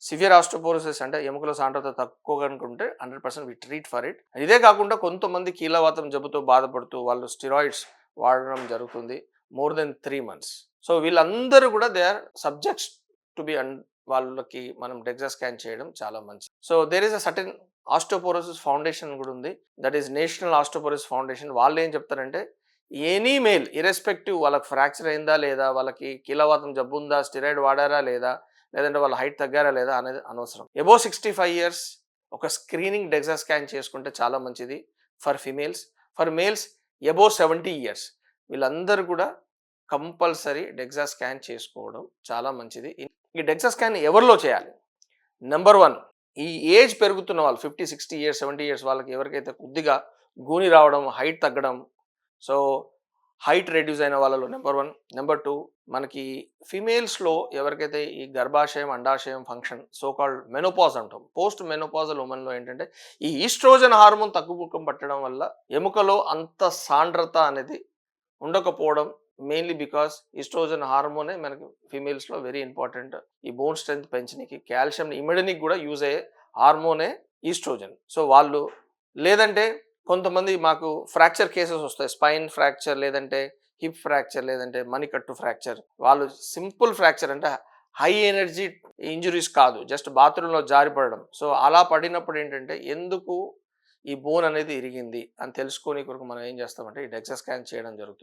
Severe osteoporosis అంటే ఎముకల సాంద్రత తక్కువ కనుకుంటే 100% వి ట్రీట్ ఫర్ ఇట్. ఇదే కాకుండా కొంతమంది కీళ్ళవాతం జబ్బుతో బాధపడుతూ వాళ్ళు స్టెరాయిడ్స్ వాడడం జరుగుతుంది మోర్ దెన్ 3 months. సో వీళ్ళందరూ కూడా they are subjects to be వాళ్ళకి మనం డెక్సా స్కాన్ చేయడం చాలా మంచిది. So there is a certain osteoporosis foundation కూడా ఉంది, that is national osteoporosis foundation. వాళ్ళు ఏం చెప్తారంటే ఎనీ మేల్ ఇర్రెస్పెక్టివ్ వాళ్ళకి ఫ్రాక్చర్ అయిందా లేదా, వాళ్ళకి కీళ్ళవాతం జబ్బు ఉందా, స్టెరాయిడ్ వాడారా లేదా, లేదంటే వాళ్ళ హైట్ తగ్గారా లేదా అనేది అనవసరం. ఎబో 65 years ఒక స్క్రీనింగ్ డెక్సా స్కాన్ చేసుకుంటే చాలా మంచిది for females. For males above 70 years వీళ్ళందరూ కూడా కంపల్సరీ డెక్సా స్కాన్ చేసుకోవడం చాలా మంచిది. ఈ డెక్సా స్కాన్ ఎవరిలో చేయాలి? నెంబర్ 1, ఈ ఏజ్ పెరుగుతున్న వాళ్ళు 50, 60 years, 70 years వాళ్ళకి ఎవరికైతే కొద్దిగా గూని రావడం, హైట్ తగ్గడం, సో హైట్ రెడ్యూస్ అయిన వాళ్ళలో నెంబర్ 1. నెంబర్ 2, మనకి ఫిమేల్స్లో ఎవరికైతే ఈ గర్భాశయం అండాశయం ఫంక్షన్ సోకాల్డ్ మెనోపాజ్ అంటాం, పోస్ట్ మెనోపాజల్ ఉమెన్లో ఏంటంటే ఈ ఈస్ట్రోజన్ హార్మోన్ తగ్గుముఖం పట్టడం వల్ల ఎముకలో అంత సాంద్రత అనేది ఉండకపోవడం, మెయిన్లీ బికాస్ ఈస్ట్రోజన్ హార్మోనే మనకి ఫీమేల్స్లో వెరీ ఇంపార్టెంట్. ఈ బోన్ స్ట్రెంత్ పెంచడానికి, కాల్షియం ఇమిడనికి కూడా యూజ్ అయ్యే హార్మోనే ఈస్ట్రోజన్. సో వాళ్ళు లేదంటే కొంతమంది మాకు ఫ్రాక్చర్ కేసెస్ వస్తాయి, స్పైన్ ఫ్రాక్చర్ లేదంటే హిప్ ఫ్రాక్చర్ లేదంటే మణికట్టు ఫ్రాక్చర్. వాళ్ళు సింపుల్ ఫ్రాక్చర్ అంటే హై ఎనర్జీ ఇంజురీస్ కాదు, జస్ట్ బాత్రూంలో జారిపడడం. సో అలా పడినప్పుడు ఏంటంటే ఎందుకు ఈ బోన్ అనేది ఇరిగింది అని తెలుసుకొని కొరకు మనం ఏం చేస్తామంటే ఈ డెక్సా స్కాన్ చేయడం జరుగుతుంది.